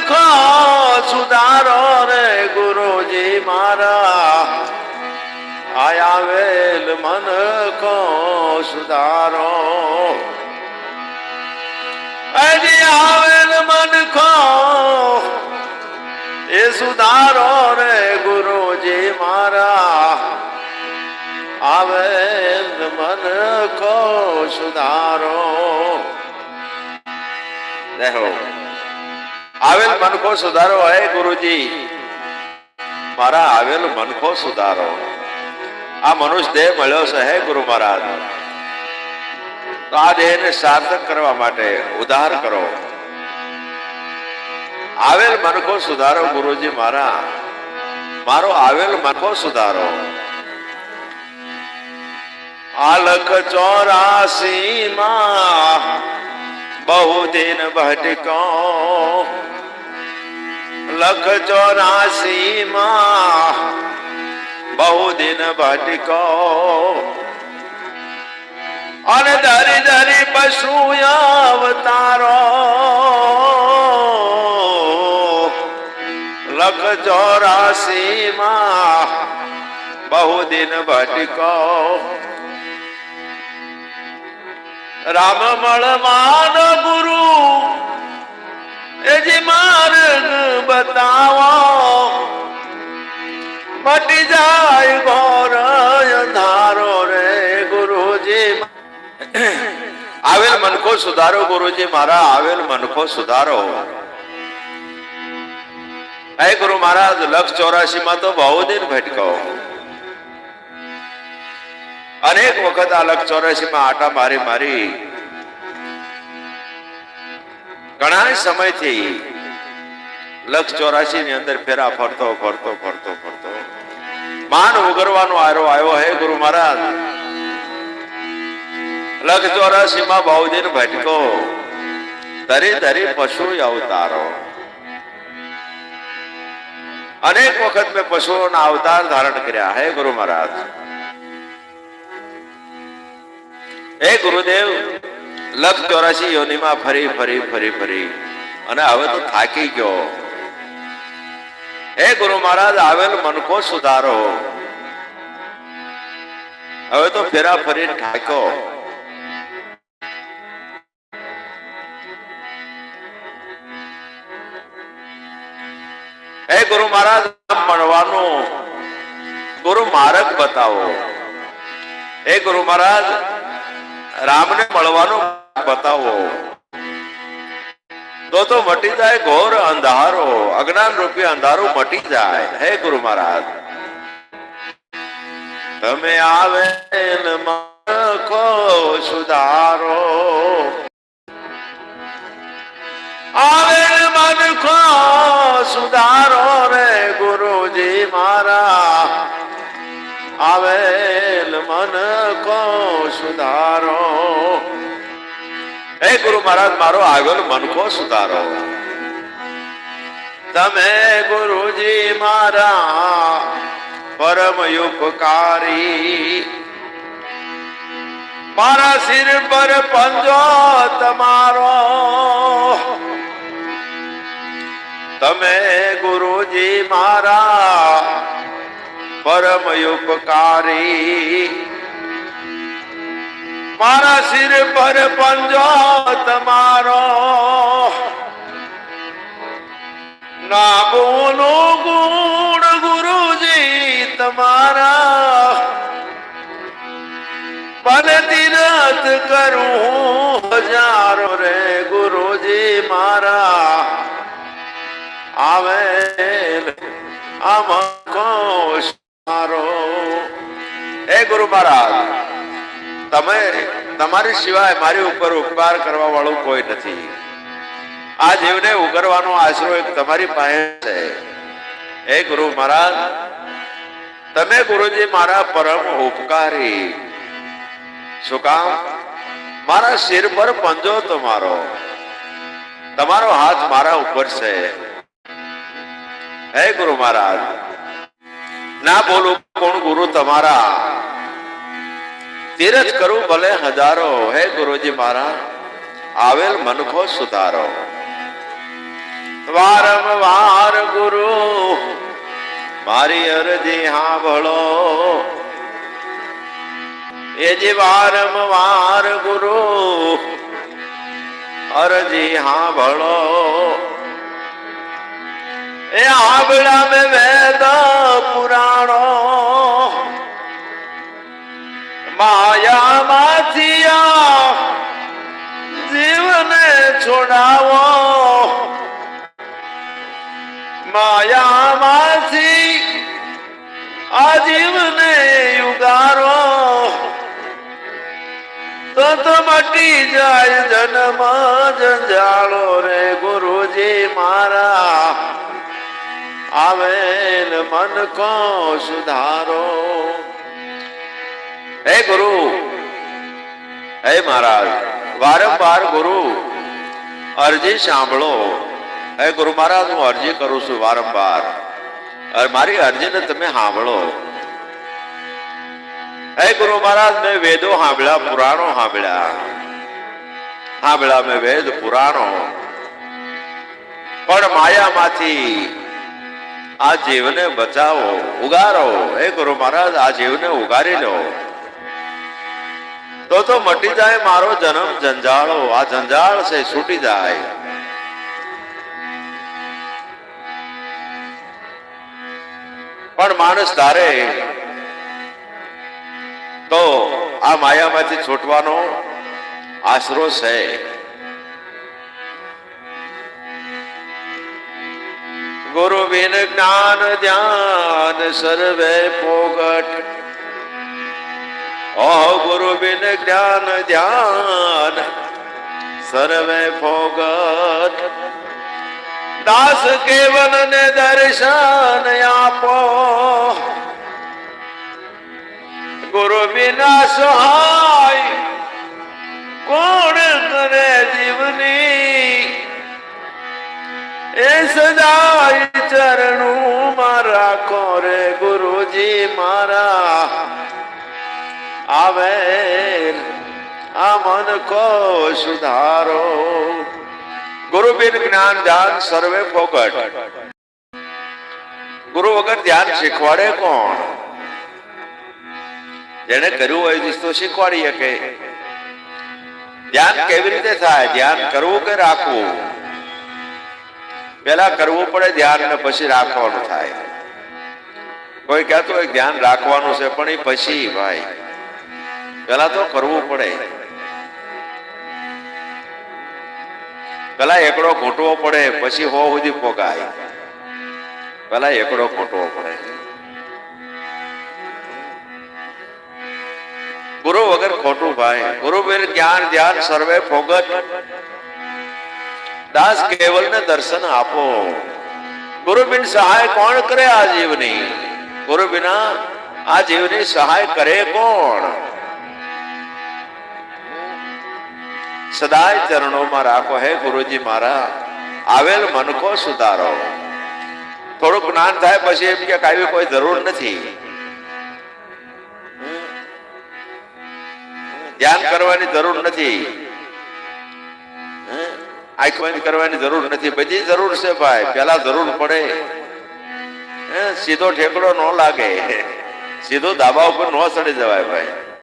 મનખો સુધારો રે ગુરુજી મારા આયાવેલ મનખો સુધારો હજી આવેલ મનખો એ સુધારો રે ગુરુજી મારા આવેલ મનખો સુધારો દેખો આવેલ મનખો સુધારો હે ગુરુજી મારા આવેલ મનખો સુધારો આ મનુષ્ય દેહ મળ્યો છે હે ગુરુ મહારાજ તો આ દેહને સાર્થક કરવા માટે ઉદ્ધાર કરો આવેલ મનખો સુધારો ગુરુજી મારા મારો આવેલ મનખો સુધારો આ 84 માં બહુ દિન ભટકો 84 માં બહુ દિન ભટકો અને ધરી ધરી પશુ અવતારો 84 માં બહુ દિન ભટકો રામ મળવાન ગુરુ એજી માર્ગ બતાવો મટી જાય ઘોર અંધારો રે ગુરુજી આવેલ મનખો સુધારો ગુરુજી મારા આવેલ મનખો સુધારો હે ગુરુ મહારાજ 84 માં તો બહુ દિન ભટકો અનેક વખત આ 84 માં આટા મારી મારી ઘણા સમયથી 84 ની અંદર ફેરા ફરતો ફરતો ફરતો ફરતો માન ઉગરવાનો આરો આવ્યો હે ગુરુ મહારાજ 84 માં બહુ દિન ભટકો ધરી ધરી પશુ અવતારો અનેક વખત મેં પશુઓના અવતાર ધારણ કર્યા હે ગુરુ મહારાજ હે ગુરુદેવ 84 યોનિમાં ફરી ફરી ફરી ફરી અને હવે તો થાકી ગયો હે ગુરુ મહારાજ આવેલ મનખો સુધારો હવે તો ફેરા ફરી થાક્યો હે ગુરુ મહારાજ મળવાનું ગુરુ માર્ગ બતાવો હે ગુરુ મહારાજ રામને મળવાનું બતાવો તો મટી જાય ઘોર અંધારો અજ્ઞાન રૂપી અંધારો મટી જાય હે ગુરુ મહારાજ તમે આવેલ મનખો સુધારો આવેલ મનખો સુધારો રે ગુરુજી મારા આવેલ મનખો સુધારો હે ગુરુ મહારાજ મારો આવેલ મનખો સુધારો તમે ગુરુજી મારા પરમ ઉપકારી મારા સિર પર પંજો તમારો તમે ગુરુજી મારા પરમ ઉપકારી મારા સિર પર પંજો તમારો ના બોલો ગુણ ગુરુજી તમારા પન તીરથ કરું હજારો રે ગુરુજી મારા આવેલ આમખો સારો હે ગુરુ મહારાજ તમે તમારી સિવાય મારી ઉપર ઉપકાર કરવા વાળું કોઈ નથી આ જીવને ઉગરવાનો આશરો એક તમારી પાસે છે હે ગુરુ મહારાજ તમે ગુરુજી મારા પરમ ઉપકારી શું કામ મારા સિર પર પંજો તમારો તમારો હાથ મારા ઉપર છે હે ગુરુ મહારાજ ના બોલું કોણ ગુરુ તમારા તીરથ કરું ભલે હજારો હે ગુરુજી મારા આવેલ મનખો સુધારો વારંવાર ગુરુ મારી અરજી સાંભળો, એ જે વારંવાર ગુરુ અરજી સાંભળો, એ આંબળા મેં વેદ પુરાણો માયા માંથી જીવને છોડાવો, માયા માંથી આ જીવને યુગારો, તો મટી જાય જન્મ જંજાળો રે ગુરુજી મારા, આવેલ મન કો સુધારો. હે ગુરુ, હે મહારાજ, વારંવાર ગુરુ અરજી સાંભળો. હે ગુરુ મહારાજ, હું અરજી કરું છું વારંવાર, મારી અરજીને તમે સાંભળો. હે ગુરુ મહારાજ, મેં વેદો સાંભળ્યા, પુરાણો સાંભળ્યા મેં વેદ પુરાણો, પણ માયામાંથી આ જીવને બચાવો, ઉગારો. હે ગુરુ મહારાજ, આ જીવને ઉગારી લો, તો મટી જાય મારો જન્મ જંજાળો, આ જંજાળ છે છૂટી જાય. પણ માણસ ધારે તો આ માયામાંથી છૂટવાનો આશરો છે. ગુરુ બિન જ્ઞાન ધ્યાન સર્વે પોગટ, ઓહ ગુરુ બિન જ્ઞાન ધ્યાન સર્વે પોગટ, દાસ કેવલ ને દર્શન આપો, ગુરુ બિના સહાય કોણ કરે જીવની, એ સદાય ચરણું માં રાખો રે ગુરુજી મારા, આવે આ મન કો સુધારો. ગુરુ બિન જ્ઞાન ધ્યાન સર્વે ફોકટ, ગુરુ વગર ધ્યાન શીખવાડે કોણ? જેને કર્યું હોય તો શીખવાડી શકે. ધ્યાન કેવી રીતે થાય? ધ્યાન કરવું કે રાખવું? પેલા કરવું પડે ધ્યાન ને પછી રાખવાનું થાય. કોઈ કહેતો હોય ધ્યાન રાખવાનું છે, પણ એ પછી ભાઈ પેલા તો કરવું પડે. પેલા એકડો ઘૂંટવો પડે, પછી હો સુધી પોગાય. પેલા એકડો ઘૂંટવો પડે. ગુરુ વગર ખોટું ભાઈ. ગુરુ બિન જ્ઞાન ધ્યાન સર્વે ફોગટ, દાસ કેવલ ને દર્શન આપો. ગુરુ બિન સહાય કોણ કરે આ જીવની? ગુરુ બિના આ જીવની સહાય કરે કોણ? સદાય ચરણોમાં રાખો. હે ગુરુજી મારા, આવેલ મન કો સુધારો. થોડું જ્ઞાન થાય પછી એમ કે કાંઈ કોઈ જરૂર નથી, ધ્યાન કરવાની જરૂર નથી, આંખ બંધ કરવાની જરૂર નથી. બધી જરૂર છે ભાઈ, પેલા જરૂર પડે. સીધો ઠેકડો ન લાગે, સીધો ધાબા ઉપર ન ચડી જવાય ભાઈ.